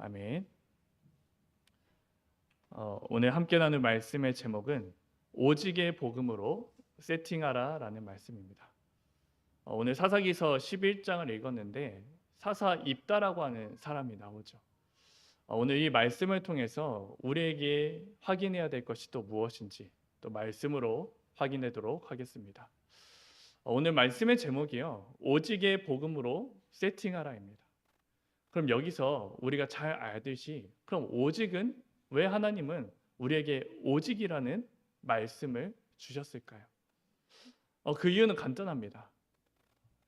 아멘. 오늘 함께 나눌 말씀의 제목은 오직의 복음으로 세팅하라라는 말씀입니다. 오늘 사사기서 11장을 읽었는데 사사 입다라고 하는 사람이 나오죠. 오늘 이 말씀을 통해서 우리에게 확인해야 될 것이 또 무엇인지 또 말씀으로 확인하도록 하겠습니다. 오늘 말씀의 제목이요, 오직의 복음으로 세팅하라입니다. 그럼 여기서 우리가 잘 알듯이 그럼 오직은 왜 하나님은 우리에게 오직이라는 말씀을 주셨을까요? 그 이유는 간단합니다.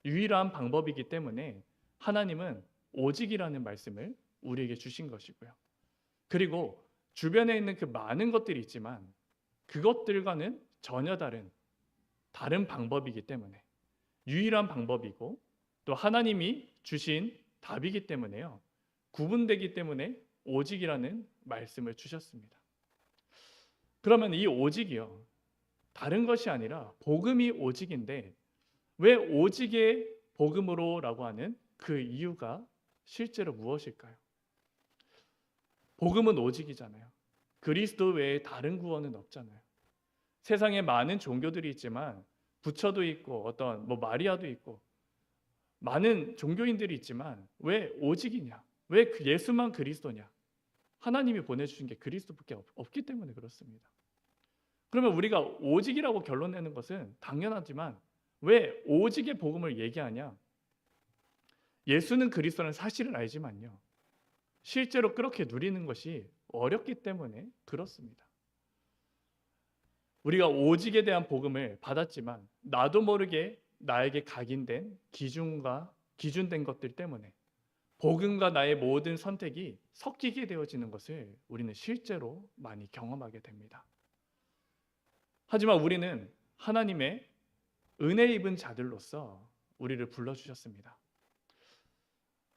유일한 방법이기 때문에 하나님은 오직이라는 말씀을 우리에게 주신 것이고요. 그리고 주변에 있는 그 많은 것들이 있지만 그것들과는 전혀 다른 방법이기 때문에 유일한 방법이고 또 하나님이 주신 답이기 때문에요. 구분되기 때문에 오직이라는 말씀을 주셨습니다. 그러면 이 오직이요, 다른 것이 아니라 복음이 오직인데 왜 오직의 복음으로라고 하는 그 이유가 실제로 무엇일까요? 복음은 오직이잖아요. 그리스도 외에 다른 구원은 없잖아요. 세상에 많은 종교들이 있지만 부처도 있고 어떤 마리아도 있고 많은 종교인들이 있지만 왜 오직이냐? 왜 예수만 그리스도냐? 하나님이 보내주신 게 그리스도밖에 없기 때문에 그렇습니다. 그러면 우리가 오직이라고 결론 내는 것은 당연하지만 왜 오직의 복음을 얘기하냐? 예수는 그리스도라는 사실을 알지만요, 실제로 그렇게 누리는 것이 어렵기 때문에 그렇습니다. 우리가 오직에 대한 복음을 받았지만 나도 모르게 나에게 각인된 기준된 것들 때문에 복음과 나의 모든 선택이 섞이게 되어지는 것을 우리는 실제로 많이 경험하게 됩니다. 하지만 우리는 하나님의 은혜 입은 자들로서 우리를 불러주셨습니다.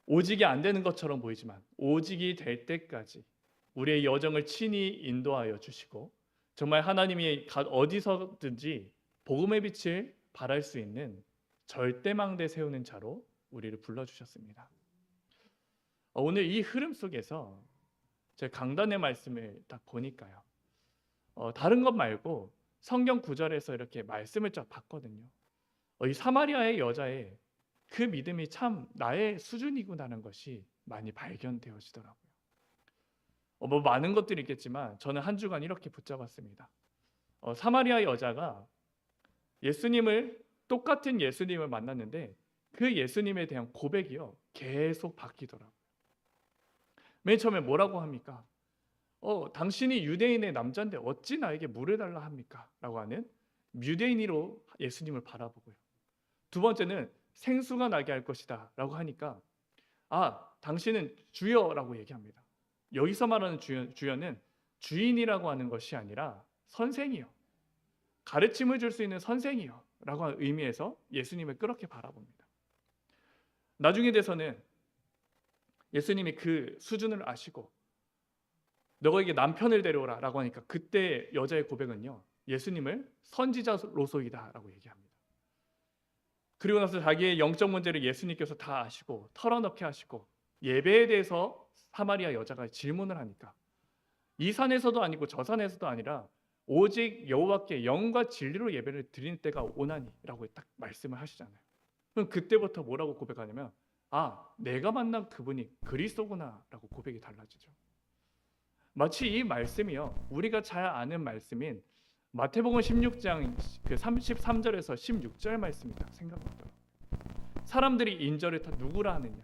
오직이 안 되는 것처럼 보이지만 오직이 될 때까지 우리의 여정을 친히 인도하여 주시고 정말 하나님이 어디서든지 복음의 빛을 발할 수 있는 절대망대 세우는 자로 우리를 불러주셨습니다. 오늘 이 흐름 속에서 제가 강단의 말씀을 딱 보니까요, 다른 것 말고 성경 구절에서 이렇게 말씀을 쫙 봤거든요. 이 사마리아의 여자의 그 믿음이 참 나의 수준이구나라는 것이 많이 발견되어지더라고요. 많은 것들이 있겠지만 저는 한 주간 이렇게 붙잡았습니다. 사마리아 여자가 똑같은 예수님을 만났는데 그 예수님에 대한 고백이요, 계속 바뀌더라고요. 맨 처음에 뭐라고 합니까? 당신이 유대인의 남자인데 어찌 나에게 물을 달라 합니까? 라고 하는 유대인으로 예수님을 바라보고요. 두 번째는 생수가 나게 할 것이다 라고 하니까 당신은 주여라고 얘기합니다. 여기서 말하는 주여는 주인이라고 하는 것이 아니라 선생이요, 가르침을 줄 수 있는 선생이요 라고 하는 의미에서 예수님을 그렇게 바라봅니다. 나중에 돼서는 예수님이 그 수준을 아시고 너에게 남편을 데려오라 라고 하니까 그때 여자의 고백은요, 예수님을 선지자로소이다 라고 얘기합니다. 그리고 나서 자기의 영적 문제를 예수님께서 다 아시고 털어놓게 하시고 예배에 대해서 사마리아 여자가 질문을 하니까 이 산에서도 아니고 저 산에서도 아니라 오직 여호와께 영과 진리로 예배를 드리는 때가 오나니 라고 딱 말씀을 하시잖아요. 그럼 그때부터 뭐라고 고백하냐면 내가 만난 그분이 그리스도구나 라고 고백이 달라지죠. 마치 이 말씀이요, 우리가 잘 아는 말씀인 마태복음 16장 그 33절에서 16절 말씀이 딱 생각나더라고요. 사람들이 인절을 다 누구라 하느냐?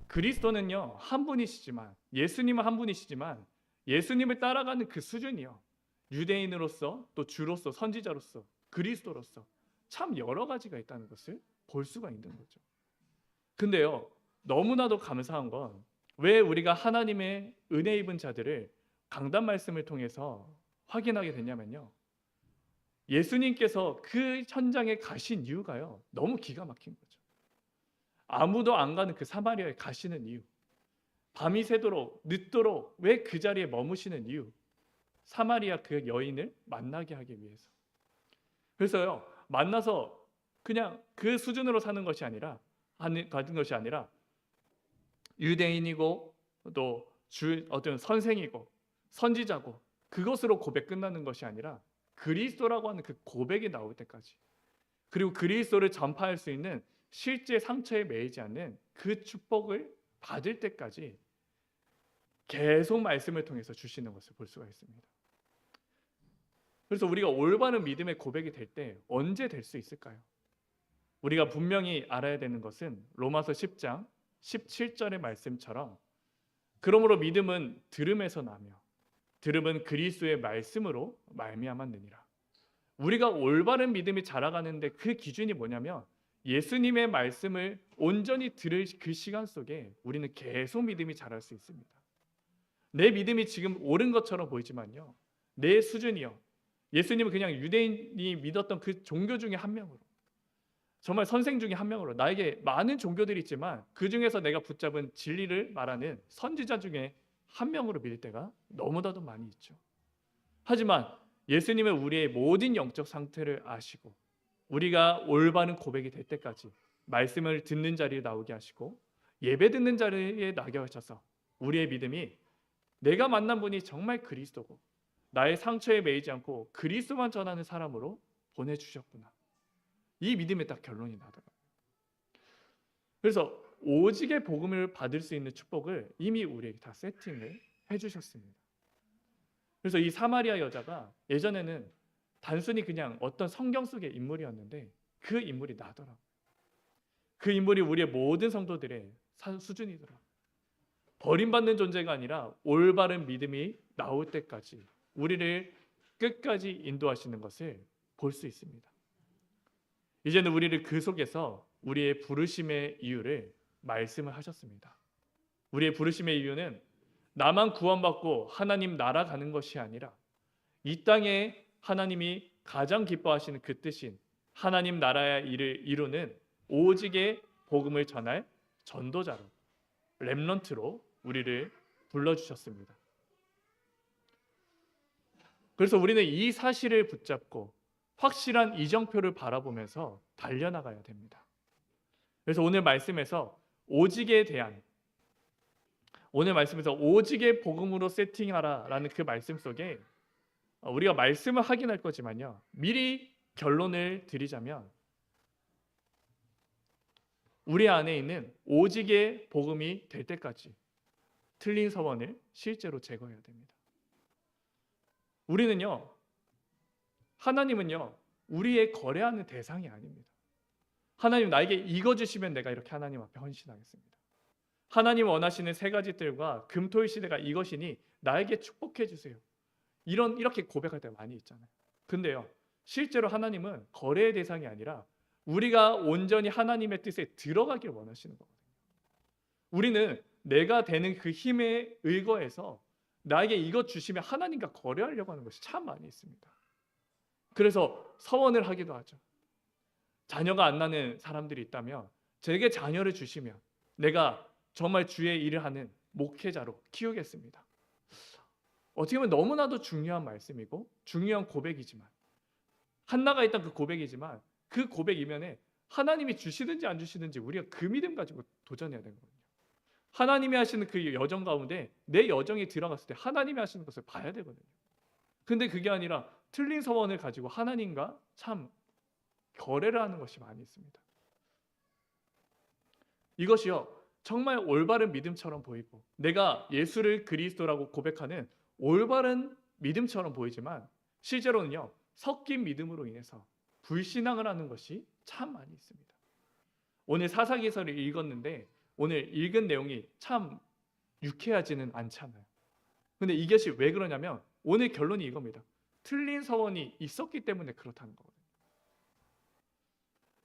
그리스도는요 한 분이시지만, 예수님은 한 분이시지만 예수님을 따라가는 그 수준이요, 유대인으로서 또 주로서 선지자로서 그리스도로서 참 여러 가지가 있다는 것을 볼 수가 있는 거죠. 근데요, 너무나도 감사한 건 왜 우리가 하나님의 은혜 입은 자들을 강단 말씀을 통해서 확인하게 됐냐면요, 예수님께서 그 현장에 가신 이유가요, 너무 기가 막힌 거죠. 아무도 안 가는 그 사마리아에 가시는 이유, 밤이 새도록 늦도록 왜 그 자리에 머무시는 이유, 사마리아 그 여인을 만나게 하기 위해서. 그래서요, 만나서 그냥 그 수준으로 사는 것이 아니라 유대인이고 또 어떤 선생이고 선지자고 그것으로 고백 끝나는 것이 아니라 그리스도라고 하는 그 고백이 나올 때까지, 그리고 그리스도를 전파할 수 있는 실제 상처에 매이지 않는 그 축복을 받을 때까지 계속 말씀을 통해서 주시는 것을 볼 수가 있습니다. 그래서 우리가 올바른 믿음의 고백이 될 때 언제 될 수 있을까요? 우리가 분명히 알아야 되는 것은 로마서 10장 17절의 말씀처럼, 그러므로 믿음은 들음에서 나며 들음은 그리스도의 말씀으로 말미암았느니라. 우리가 올바른 믿음이 자라가는데 그 기준이 뭐냐면, 예수님의 말씀을 온전히 들을 그 시간 속에 우리는 계속 믿음이 자랄 수 있습니다. 내 믿음이 지금 옳은 것처럼 보이지만요, 내 수준이요, 예수님은 그냥 유대인이 믿었던 그 종교 중에 한 명으로, 정말 선생 중에 한 명으로, 나에게 많은 종교들이 있지만 그 중에서 내가 붙잡은 진리를 말하는 선지자 중에 한 명으로 믿을 때가 너무나도 많이 있죠. 하지만 예수님은 우리의 모든 영적 상태를 아시고 우리가 올바른 고백이 될 때까지 말씀을 듣는 자리에 나오게 하시고 예배 듣는 자리에 나게 하셔서 우리의 믿음이 내가 만난 분이 정말 그리스도고 나의 상처에 매이지 않고 그리스도만 전하는 사람으로 보내주셨구나, 이 믿음에 딱 결론이 나더라고요. 그래서 오직의 복음을 받을 수 있는 축복을 이미 우리에게 다 세팅을 해주셨습니다. 그래서 이 사마리아 여자가 예전에는 단순히 그냥 어떤 성경 속의 인물이었는데 그 인물이 나더라고요. 그 인물이 우리의 모든 성도들의 수준이더라고요. 버림받는 존재가 아니라 올바른 믿음이 나올 때까지 우리를 끝까지 인도하시는 것을 볼 수 있습니다. 이제는 우리를 그 속에서 우리의 부르심의 이유를 말씀을 하셨습니다. 우리의 부르심의 이유는 나만 구원받고 하나님 나라 가는 것이 아니라 이 땅에 하나님이 가장 기뻐하시는 그 뜻인 하나님 나라의 일을 이루는 오직의 복음을 전할 전도자로, 렘넌트로 우리를 불러주셨습니다. 그래서 우리는 이 사실을 붙잡고 확실한 이정표를 바라보면서 달려나가야 됩니다. 그래서 오늘 말씀에서 오직의 복음으로 세팅하라라는 그 말씀 속에 우리가 말씀을 확인할 거지만요, 미리 결론을 드리자면 우리 안에 있는 오직의 복음이 될 때까지 틀린 서원을 실제로 제거해야 됩니다. 하나님은요 우리의 거래하는 대상이 아닙니다. 하나님 나에게 이거 주시면 내가 이렇게 하나님 앞에 헌신하겠습니다. 하나님 원하시는 세 가지 뜰과 금토일 시대가 이것이니 나에게 축복해 주세요. 이렇게 고백할 때가 많이 있잖아요. 근데요, 실제로 하나님은 거래의 대상이 아니라 우리가 온전히 하나님의 뜻에 들어가길 원하시는 거거든요. 우리는 내가 되는 그 힘에 의거해서 나에게 이것 주시면 하나님과 거래하려고 하는 것이 참 많이 있습니다. 그래서 서원을 하기도 하죠. 자녀가 안 나는 사람들이 있다면 제게 자녀를 주시면 내가 정말 주의 일을 하는 목회자로 키우겠습니다. 어떻게 보면 너무나도 중요한 말씀이고 중요한 고백이지만, 한나가 있던 그 고백이지만 그 고백 이면에 하나님이 주시든지 안 주시든지 우리가 그 믿음 가지고 도전해야 되는 거거든요. 하나님이 하시는 그 여정 가운데 내 여정이 들어갔을 때 하나님이 하시는 것을 봐야 되거든요. 근데 그게 아니라 틀린 서원을 가지고 하나님과 참 거래를 하는 것이 많이 있습니다. 이것이요 정말 올바른 믿음처럼 보이고 내가 예수를 그리스도라고 고백하는 올바른 믿음처럼 보이지만 실제로는요 섞인 믿음으로 인해서 불신앙을 하는 것이 참 많이 있습니다. 오늘 사사기서를 읽었는데 오늘 읽은 내용이 참 유쾌하지는 않잖아요. 근데 이것이 왜 그러냐면 오늘 결론이 이겁니다. 틀린 서원이 있었기 때문에 그렇다는 거거든요.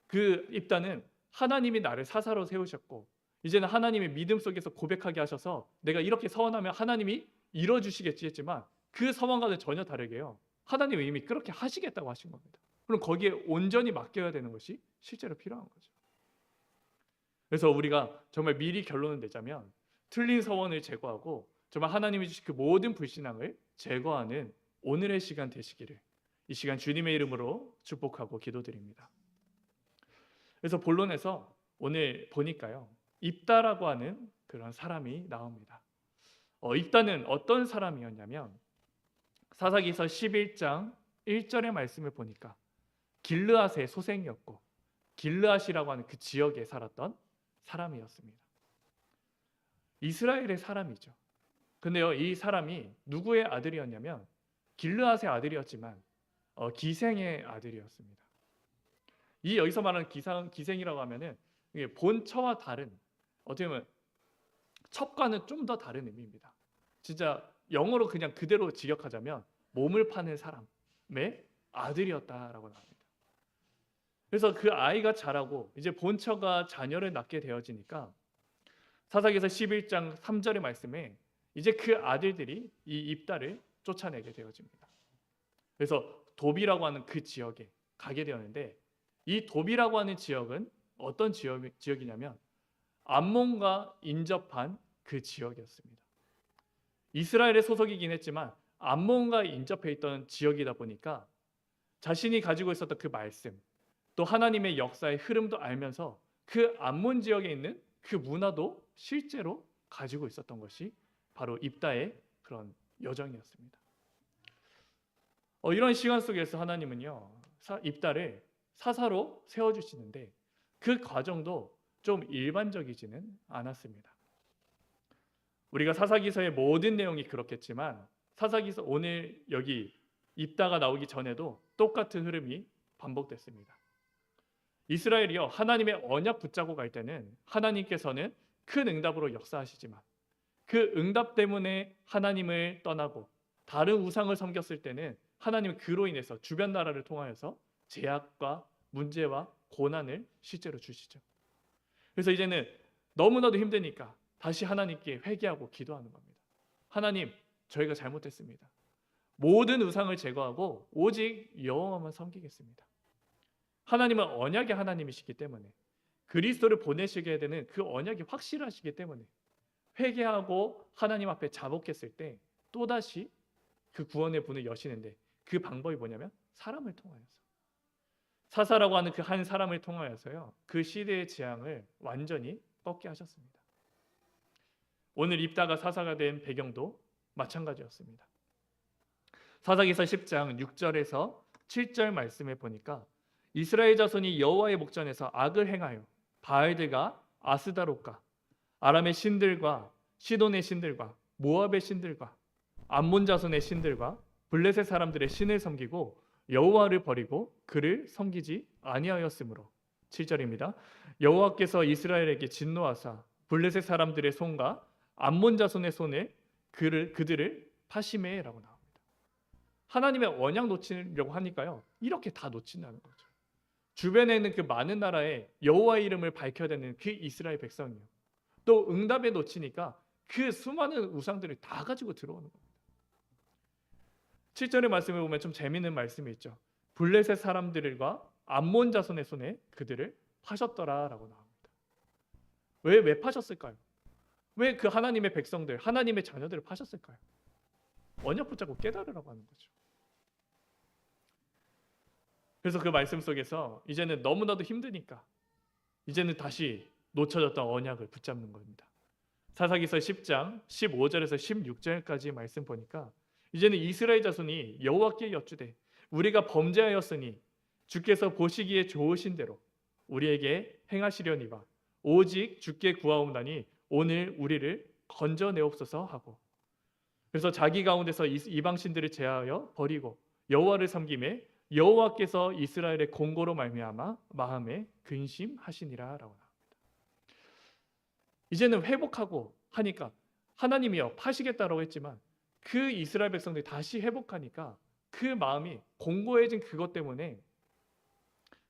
그 입단은 하나님이 나를 사사로 세우셨고 이제는 하나님의 믿음 속에서 고백하게 하셔서 내가 이렇게 서원하면 하나님이 이뤄주시겠지 했지만 그 서원과는 전혀 다르게요. 하나님이 이미 그렇게 하시겠다고 하신 겁니다. 그럼 거기에 온전히 맡겨야 되는 것이 실제로 필요한 거죠. 그래서 우리가 정말 미리 결론을 내자면 틀린 서원을 제거하고 정말 하나님이 주신 그 모든 불신앙을 제거하는 오늘의 시간 되시기를 이 시간 주님의 이름으로 축복하고 기도드립니다. 그래서 본론에서 오늘 보니까요 입다라고 하는 그런 사람이 나옵니다. 입다는 어떤 사람이었냐면 사사기서 11장 1절의 말씀을 보니까 길르앗의 소생이었고 길르앗이라고 하는 그 지역에 살았던 사람이었습니다. 이스라엘의 사람이죠. 근데요, 이 사람이 누구의 아들이었냐면 길르앗의 아들이었지만 기생의 아들이었습니다. 이 여기서 말하는 기생이라고 하면은 이게 본처와 다른, 어떻게 보면 첩과는 좀 더 다른 의미입니다. 진짜 영어로 그냥 그대로 직역하자면 몸을 파는 사람의 아들이었다라고 나옵니다. 그래서 그 아이가 자라고 이제 본처가 자녀를 낳게 되어지니까 사사기서 11장 3절의 말씀에 이제 그 아들들이 이 입다를 쫓아내게 되어집니다. 그래서 도비라고 하는 그 지역에 가게 되었는데 이 도비라고 하는 지역은 어떤 지역이냐면 암몬과 인접한 그 지역이었습니다. 이스라엘의 소속이긴 했지만 암몬과 인접해 있던 지역이다 보니까 자신이 가지고 있었던 그 말씀 또 하나님의 역사의 흐름도 알면서 그 암몬 지역에 있는 그 문화도 실제로 가지고 있었던 것이 바로 입다의 그런 여정이었습니다. 이런 시간 속에서 하나님은요 입다를 사사로 세워주시는데 그 과정도 좀 일반적이지는 않았습니다. 우리가 사사기서의 모든 내용이 그렇겠지만 사사기서 오늘 여기 입다가 나오기 전에도 똑같은 흐름이 반복됐습니다. 이스라엘이요 하나님의 언약 붙잡고 갈 때는 하나님께서는 큰 응답으로 역사하시지만 그 응답 때문에 하나님을 떠나고 다른 우상을 섬겼을 때는 하나님은 그로 인해서 주변 나라를 통하여서 제약과 문제와 고난을 실제로 주시죠. 그래서 이제는 너무나도 힘드니까 다시 하나님께 회개하고 기도하는 겁니다. 하나님, 저희가 잘못했습니다. 모든 우상을 제거하고 오직 여호와만 섬기겠습니다. 하나님은 언약의 하나님이시기 때문에 그리스도를 보내시게 되는 그 언약이 확실하시기 때문에 회개하고 하나님 앞에 자복했을 때 또다시 그 구원의 문을 여시는데 그 방법이 뭐냐면 사람을 통하여서 사사라고 하는 그 한 사람을 통하여서요 그 시대의 재앙을 완전히 꺾게 하셨습니다. 오늘 입다가 사사가 된 배경도 마찬가지였습니다. 사사기서 10장 6절에서 7절 말씀에 보니까 이스라엘 자손이 여호와의 목전에서 악을 행하여 바알들과 아스다롯과 아람의 신들과 시돈의 신들과 모압의 신들과 암몬 자손의 신들과 블레셋 사람들의 신을 섬기고 여호와를 버리고 그를 섬기지 아니하였으므로 7절입니다. 여호와께서 이스라엘에게 진노하사 블레셋 사람들의 손과 암몬 자손의 손에 그들을 파시매라고 나옵니다. 하나님의 언약 놓치려고 하니까요 이렇게 다 놓친다는 거죠. 주변에 있는 그 많은 나라에 여호와의 이름을 밝혀야 되는 그 이스라엘 백성이요 또 응답에 놓치니까 그 수많은 우상들을 다 가지고 들어오는 겁니다. 7절의 말씀을 보면 좀 재미있는 말씀이 있죠. 블레셋 사람들과 암몬 자손의 손에 그들을 파셨더라라고 나옵니다. 왜 파셨을까요? 왜 그 하나님의 백성들, 하나님의 자녀들을 파셨을까요? 언약 붙잡고 깨달으라고 하는 거죠. 그래서 그 말씀 속에서 이제는 너무나도 힘드니까 이제는 다시 놓쳐졌던 언약을 붙잡는 겁니다. 사사기서 10장 15절에서 16절까지 말씀 보니까 이제는 이스라엘 자손이 여호와께 여쭈되 우리가 범죄하였으니 주께서 보시기에 좋으신 대로 우리에게 행하시려니와 오직 주께 구하옵나니 오늘 우리를 건져내옵소서 하고 그래서 자기 가운데서 이방 신들을 제하여 버리고 여호와를 섬김에 여호와께서 이스라엘의 공고로 말미암아 마음에 근심하시니라라고 나옵니다. 이제는 회복하고 하니까 하나님이여 파시겠다라고 했지만 그 이스라엘 백성들이 다시 회복하니까 그 마음이 공고해진 그것 때문에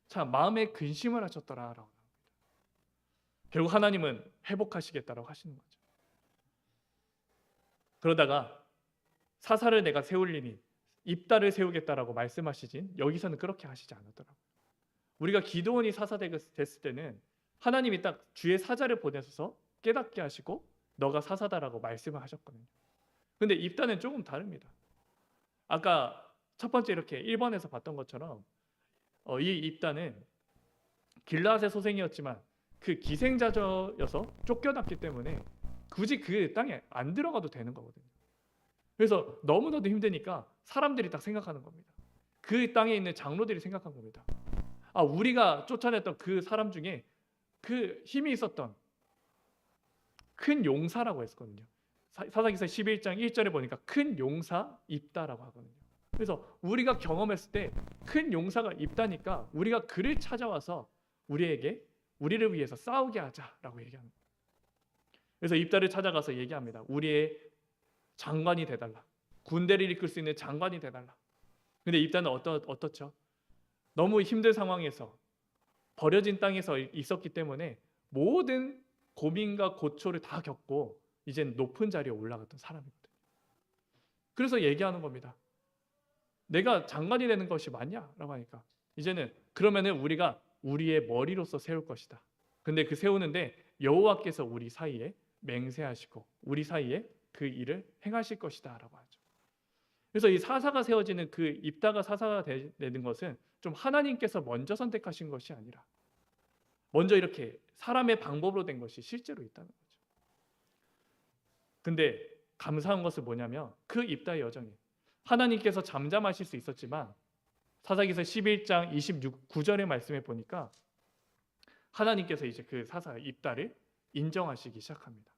참 마음에 근심을 하셨더라라고 나옵니다. 결국 하나님은 회복하시겠다라고 하시는 거죠. 그러다가 사사를 내가 세울리니 입다를 세우겠다라고 말씀하시진 여기서는 그렇게 하시지 않았더라고요. 우리가 기드온이 사사 됐을 때는 하나님이 딱 주의 사자를 보내셔서 깨닫게 하시고 너가 사사다라고 말씀을 하셨거든요. 근데 입다는 조금 다릅니다. 아까 첫 번째 이렇게 1번에서 봤던 것처럼 이 입다는 길르앗의 소생이었지만 그 기생자여서 쫓겨났기 때문에 굳이 그 땅에 안 들어가도 되는 거거든요. 그래서 너무나도 힘드니까 사람들이 딱 생각하는 겁니다. 그 땅에 있는 장로들이 생각한 겁니다. 아, 우리가 쫓아냈던 그 사람 중에 그 힘이 있었던 큰 용사라고 했거든요. 사사기서 11장 1절에 보니까 큰 용사 입다라고 하거든요. 그래서 우리가 경험했을 때 큰 용사가 입다니까 우리가 그를 찾아와서 우리를 위해서 싸우게 하자라고 얘기하는 거예요. 그래서 입다를 찾아가서 얘기합니다. 우리의 장관이 돼달라. 군대를 이끌 수 있는 장관이 돼달라. 근데 입다는 어떻죠? 너무 힘든 상황에서 버려진 땅에서 있었기 때문에 모든 고민과 고초를 다 겪고 이젠 높은 자리에 올라갔던 사람이거든요. 그래서 얘기하는 겁니다. 내가 장관이 되는 것이 맞냐라고 하니까 이제는 그러면은 우리가 우리의 머리로서 세울 것이다. 근데 그 세우는데 여호와께서 우리 사이에 맹세하시고 우리 사이에 그 일을 행하실 것이다라고 하죠. 그래서 이 사사가 세워지는 그 입다가 사사가 되는 것은 좀 하나님께서 먼저 선택하신 것이 아니라 먼저 이렇게 사람의 방법으로 된 것이 실제로 있다는 거죠. 근데 감사한 것은 뭐냐면 그 입다의 여정이 하나님께서 잠잠하실 수 있었지만 사사기서 11장 29절의 말씀에 보니까 하나님께서 이제 그 사사 입다를 인정하시기 시작합니다.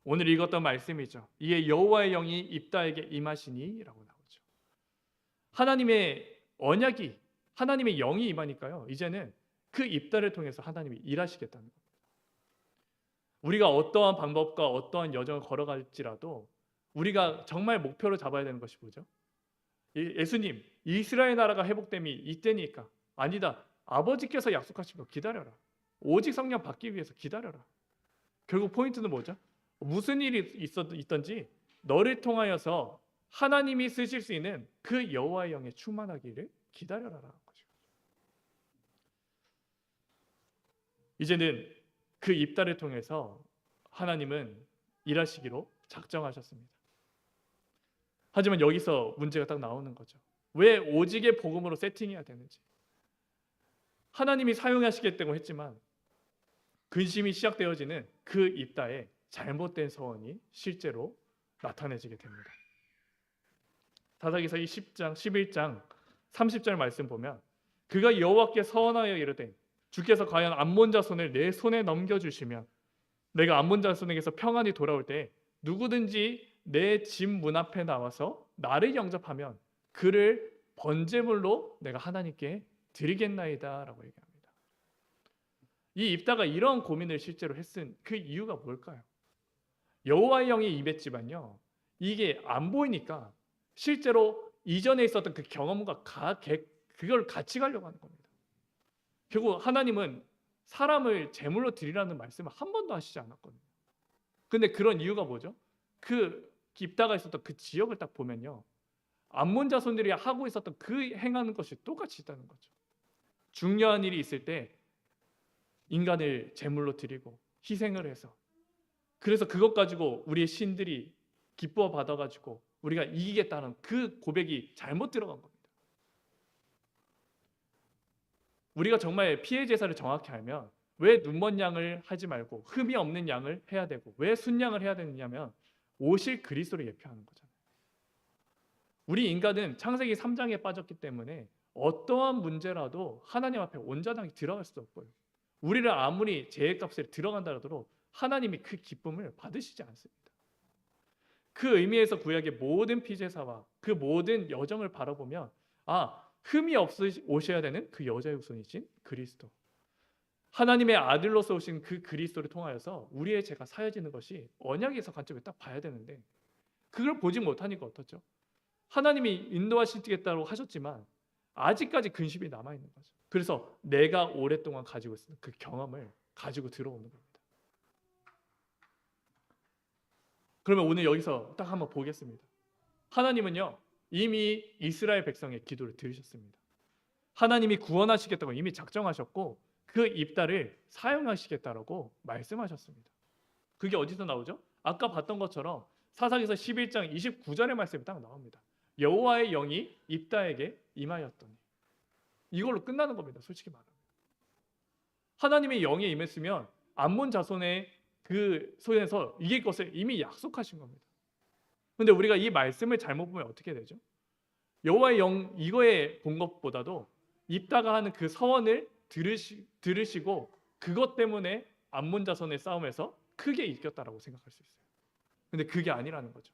오늘 읽었던 말씀이죠. 이에 여호와의 영이 입다에게 임하시니라고 나오죠. 하나님의 언약이 하나님의 영이 임하니까요. 이제는 그 입다를 통해서 하나님이 일하시겠다는 겁니다. 우리가 어떠한 방법과 어떠한 여정을 걸어갈지라도 우리가 정말 목표로 잡아야 되는 것이 뭐죠? 예수님, 이스라엘 나라가 회복됨이 이때니까. 아니다. 아버지께서 약속하신 거 기다려라. 오직 성령 받기 위해서 기다려라. 결국 포인트는 뭐죠? 무슨 일이 있던지 너를 통하여서 하나님이 쓰실 수 있는 그 여호와의 영에 충만하기를 기다려라라는 거죠. 이제는 그 입다를 통해서 하나님은 일하시기로 작정하셨습니다. 하지만 여기서 문제가 딱 나오는 거죠. 왜 오직의 복음으로 세팅해야 되는지. 하나님이 사용하시겠다고 했지만 근심이 시작되어지는 그 입다에 잘못된 서원이 실제로 나타내지게 됩니다. 사사기서 10장 11장 30절 말씀 보면 그가 여호와께 서원하여 이르되 주께서 과연 암몬 자손을 내 손에 넘겨주시면 내가 암몬 자손에게서 평안히 돌아올 때 누구든지 내 집 문 앞에 나와서 나를 영접하면 그를 번제물로 내가 하나님께 드리겠나이다 라고 얘기합니다. 이 입다가 이런 고민을 실제로 했은 그 이유가 뭘까요? 여호와의 영이 임했지만요 이게 안 보이니까 실제로 이전에 있었던 그 경험과 그걸 같이 가려고 하는 겁니다. 결국 하나님은 사람을 제물로 드리라는 말씀을 한 번도 하시지 않았거든요. 근데 그런 이유가 뭐죠? 그 입다가 있었던 그 지역을 딱 보면요 암몬 자손들이 하고 있었던 그 행하는 것이 똑같이 있다는 거죠. 중요한 일이 있을 때 인간을 제물로 드리고 희생을 해서 그래서 그것 가지고 우리의 신들이 기뻐 받아가지고 우리가 이기겠다는 그 고백이 잘못 들어간 겁니다. 우리가 정말 피해 제사를 정확히 알면 왜 눈먼 양을 하지 말고 흠이 없는 양을 해야 되고 왜 순양을 해야 되느냐면 오실 그리스도를 예표하는 거잖아요. 우리 인간은 창세기 3장에 빠졌기 때문에 어떠한 문제라도 하나님 앞에 온전하게 들어갈 수 없고요. 우리를 아무리 죄값에 들어간다 하더라도 하나님이 그 기쁨을 받으시지 않습니다. 그 의미에서 구약의 모든 피제사와 그 모든 여정을 바라보면 흠이 오셔야 되는 그 여자의 후손이신 그리스도 하나님의 아들로서 오신 그 그리스도를 통하여서 우리의 죄가 사여지는 것이 언약에서 관점에 딱 봐야 되는데 그걸 보지 못하니까 어떻죠? 하나님이 인도하시겠다고 하셨지만 아직까지 근심이 남아있는 거죠. 그래서 내가 오랫동안 가지고 있는 그 경험을 가지고 들어오는 겁니다. 그러면 오늘 여기서 딱 한번 보겠습니다. 하나님은요 이미 이스라엘 백성의 기도를 들으셨습니다. 하나님이 구원하시겠다고 이미 작정하셨고 그 입다를 사용하시겠다라고 말씀하셨습니다. 그게 어디서 나오죠? 아까 봤던 것처럼 사사기서 11장 29절의 말씀이 딱 나옵니다. 여호와의 영이 입다에게 임하였더니 이걸로 끝나는 겁니다. 솔직히 말하면 하나님의 영이 임했으면 암몬 자손의 그 손에서 이길 것을 이미 약속하신 겁니다. 근데 우리가 이 말씀을 잘못 보면 어떻게 되죠? 여호와의 영 이거에 본 것보다도 입다가 하는 그 서원을 들으시고 그것 때문에 암몬 자손의 싸움에서 크게 이겼다라고 생각할 수 있어요. 근데 그게 아니라는 거죠.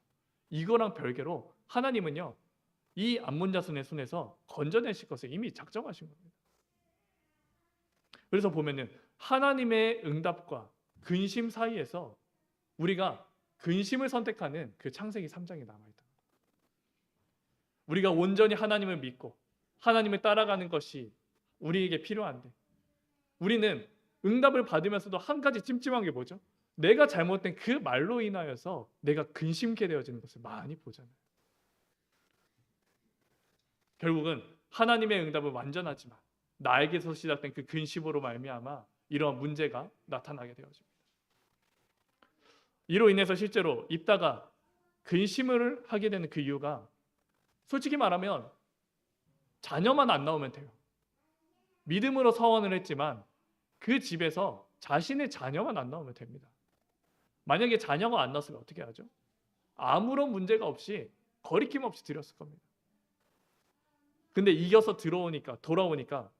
이거랑 별개로 하나님은요, 이 암몬 자손의 손에서 건져내실 것을 이미 작정하신 겁니다. 그래서 보면은 하나님의 응답과 근심 사이에서 우리가 근심을 선택하는 그 창세기 3장이 남아있다. 우리가 온전히 하나님을 믿고 하나님을 따라가는 것이 우리에게 필요한데, 우리는 응답을 받으면서도 한 가지 찜찜한 게 뭐죠? 내가 잘못된 그 말로 인하여서 내가 근심케 되어지는 것을 많이 보잖아요. 결국은 하나님의 응답은 완전하지만 나에게서 시작된 그 근심으로 말미암아 이러한 문제가 나타나게 되어집니다. 이로 인해서 실제로 입다가 근심을 하게 되는 그 이유가, 솔직히 말하면 자녀만 안 나오면 돼요. 믿음으로 서원을 했지만 그 집에서 자신의 자녀만 안 나오면 됩니다. 만약에 자녀가 안 나왔으면 어떻게 하죠? 아무런 문제가 없이 거리낌 없이 드렸을 겁니다. 근데 이겨서 돌아오니까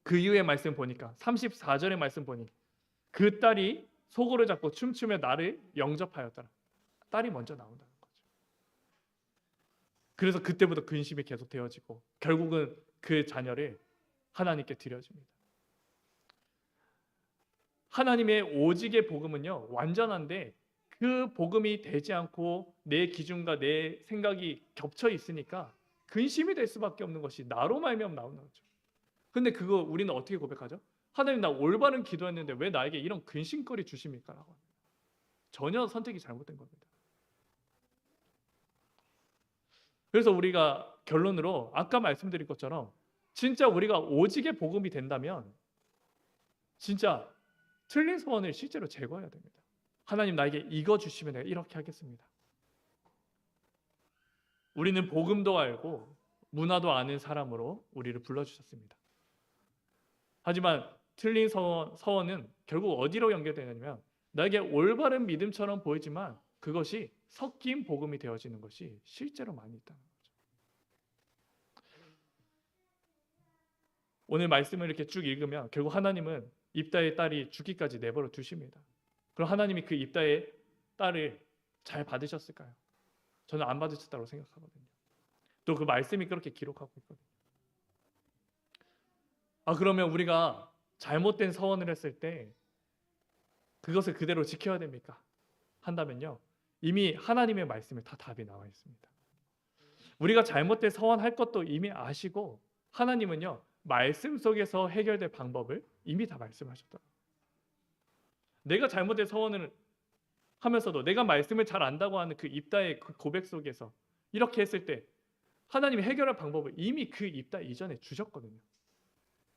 그 이후의 말씀 보니까 34절의 말씀 보니 그 딸이 소고를 잡고 춤추며 나를 영접하였더라. 딸이 먼저 나온다는 거죠. 그래서 그때부터 근심이 계속 되어지고 결국은 그 자녀를 하나님께 드려집니다. 하나님의 오직의 복음은요, 완전한데 그 복음이 되지 않고 내 기준과 내 생각이 겹쳐 있으니까 근심이 될 수밖에 없는 것이 나로 말미암아 나오는 거죠. 근데 그거 우리는 어떻게 고백하죠? 하나님, 나 올바른 기도했는데 왜 나에게 이런 근심거리 주십니까? 라고 합니다. 전혀 선택이 잘못된 겁니다. 그래서 우리가 결론으로 아까 말씀드린 것처럼 진짜 우리가 오직의 복음이 된다면 진짜 틀린 소원을 실제로 제거해야 됩니다. 하나님, 나에게 이거 주시면 내가 이렇게 하겠습니다. 우리는 복음도 알고 문화도 아는 사람으로 우리를 불러주셨습니다. 하지만 틀린 서원은 결국 어디로 연결되냐면 나에게 올바른 믿음처럼 보이지만 그것이 섞인 복음이 되어지는 것이 실제로 많이 있다는 거죠. 오늘 말씀을 이렇게 쭉 읽으면 결국 하나님은 입다의 딸이 죽기까지 내버려 두십니다. 그럼 하나님이 그 입다의 딸을 잘 받으셨을까요? 저는 안 받으셨다고 생각하거든요. 또 그 말씀이 그렇게 기록하고 있거든요. 그러면 우리가 잘못된 서원을 했을 때 그것을 그대로 지켜야 됩니까? 한다면요, 이미 하나님의 말씀에 다 답이 나와 있습니다. 우리가 잘못된 서원할 것도 이미 아시고 하나님은요, 말씀 속에서 해결될 방법을 이미 다 말씀하셨더라고요. 내가 잘못된 서원을 하면서도 내가 말씀을 잘 안다고 하는 그 입다의 그 고백 속에서 이렇게 했을 때 하나님이 해결할 방법을 이미 그 입다 이전에 주셨거든요.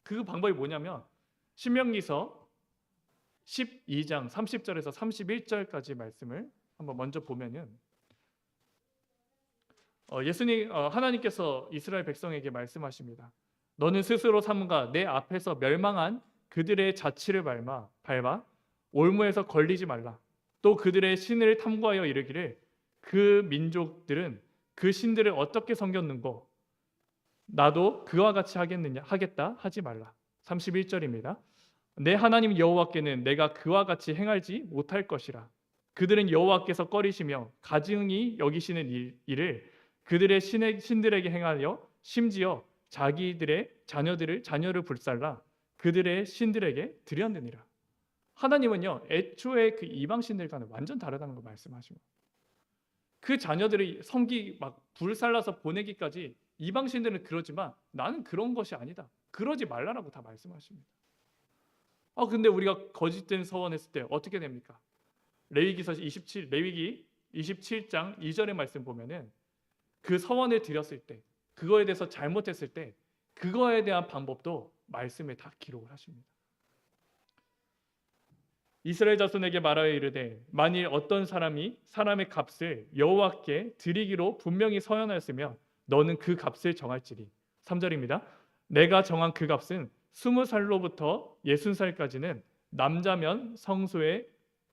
그 방법이 뭐냐면 신명기서 12장 30절에서 31절까지 말씀을 한번 먼저 보면은 하나님께서 이스라엘 백성에게 말씀하십니다. 너는 스스로 삼가 내 앞에서 멸망한 그들의 자취를 밟아 올무에서 걸리지 말라. 또 그들의 신을 탐구하여 이르기를 그 민족들은 그 신들을 어떻게 섬겼는고 나도 그와 같이 하겠다 하지 말라. 31절입니다. 내 하나님 여호와께는 내가 그와 같이 행하지 못할 것이라. 그들은 여호와께서 꺼리시며 가증히 여기시는 일을 그들의 신들에게 행하여 심지어 자기들의 자녀를 불살라 그들의 신들에게 드렸느니라. 하나님은요, 애초에 그 이방 신들과는 완전 다르다는 걸 말씀하신 거예요. 그 자녀들이 막 불살라서 보내기까지 이방 신들은 그러지만 나는 그런 것이 아니다. 그러지 말라라고 다 말씀하십니다. 근데 우리가 거짓된 서원했을 때 어떻게 됩니까? 레위기 27장 2절의 말씀 보면은 그 서원을 드렸을 때 그거에 대해서 잘못했을 때 그거에 대한 방법도 말씀에 다 기록을 하십니다. 이스라엘 자손에게 말하여 이르되 만일 어떤 사람이 사람의 값을 여호와께 드리기로 분명히 서연하였으며 너는 그 값을 정할지니 3절입니다. 내가 정한 그 값은 20살로부터 60살까지는 남자면 성소에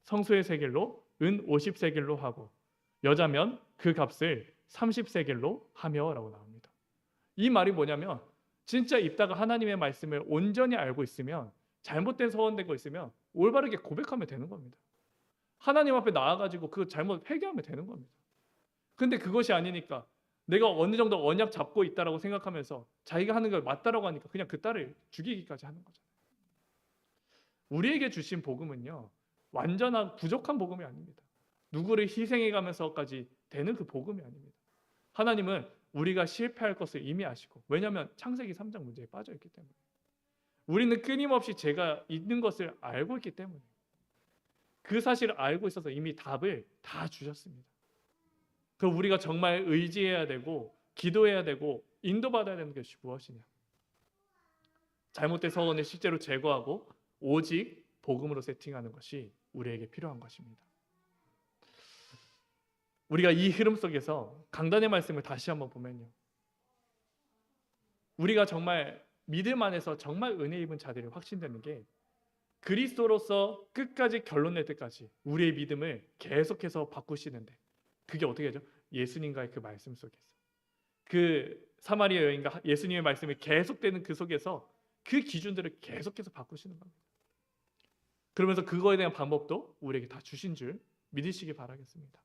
성소의 세겔로 은 50세겔로 하고 여자면 그 값을 30세겔로 하며라고 나옵니다. 이 말이 뭐냐면 진짜 입다가 하나님의 말씀을 온전히 알고 있으면 잘못된 서원된 거 있으면 올바르게 고백하면 되는 겁니다. 하나님 앞에 나와가지고 그 잘못 회개하면 되는 겁니다. 근데 그것이 아니니까 내가 어느 정도 언약 잡고 있다라고 생각하면서 자기가 하는 걸 맞다라고 하니까 그냥 그 딸을 죽이기까지 하는 거잖아요. 우리에게 주신 복음은요, 완전한 부족한 복음이 아닙니다. 누구를 희생해가면서까지 되는 그 복음이 아닙니다. 하나님은 우리가 실패할 것을 이미 아시고, 왜냐하면 창세기 3장 문제에 빠져있기 때문에, 우리는 끊임없이 죄가 있는 것을 알고 있기 때문에, 그 사실을 알고 있어서 이미 답을 다 주셨습니다. 그 우리가 정말 의지해야 되고 기도해야 되고 인도받아야 되는 것이 무엇이냐? 잘못된 서원을 실제로 제거하고 오직 복음으로 세팅하는 것이 우리에게 필요한 것입니다. 우리가 이 흐름 속에서 강단의 말씀을 다시 한번 보면요, 우리가 정말 믿음 안에서 정말 은혜 입은 자들이 확신되는 게 그리스도로서 끝까지 결론 낼 때까지 우리의 믿음을 계속해서 바꾸시는데, 그게 어떻게 하죠? 예수님과의 그 말씀 속에서, 그 사마리아 여인과 예수님의 말씀이 계속되는 그 속에서 그 기준들을 계속해서 바꾸시는 겁니다. 그러면서 그거에 대한 방법도 우리에게 다 주신 줄 믿으시기 바라겠습니다.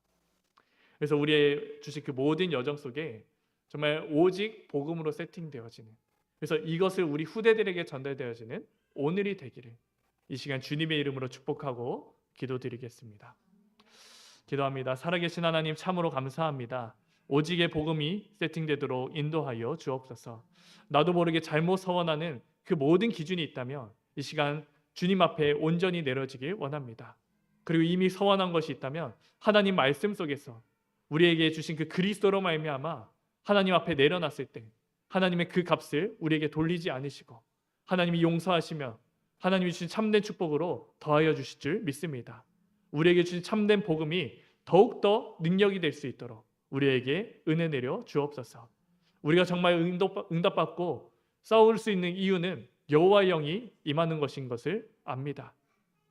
그래서 우리의 주신 그 모든 여정 속에 정말 오직 복음으로 세팅되어지는, 그래서 이것을 우리 후대들에게 전달되어지는 오늘이 되기를 이 시간 주님의 이름으로 축복하고 기도드리겠습니다. 기도합니다. 살아계신 하나님, 참으로 감사합니다. 오직의 복음이 세팅되도록 인도하여 주옵소서. 나도 모르게 잘못 서원하는 그 모든 기준이 있다면 이 시간 주님 앞에 온전히 내려지길 원합니다. 그리고 이미 서원한 것이 있다면 하나님 말씀 속에서 우리에게 주신 그 그리스도로 말미암아 하나님 앞에 내려놨을 때 하나님의 그 값을 우리에게 돌리지 않으시고 하나님이 용서하시며 하나님이 주신 참된 축복으로 더하여 주실 줄 믿습니다. 우리에게 주신 참된 복음이 더욱더 능력이 될 수 있도록 우리에게 은혜 내려 주옵소서. 우리가 정말 응답받고 싸울 수 있는 이유는 여호와의 영이 임하는 것인 것을 압니다.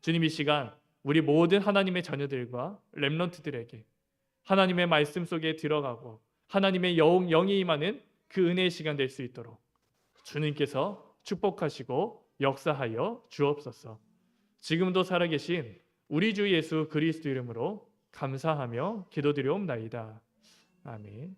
주님, 이 시간 우리 모든 하나님의 자녀들과 렘넌트들에게 하나님의 말씀 속에 들어가고 하나님의 영이 임하는 그 은혜의 시간 될 수 있도록 주님께서 축복하시고 역사하여 주옵소서. 지금도 살아계신 우리 주 예수 그리스도 이름으로 감사하며 기도드리옵나이다. 아멘.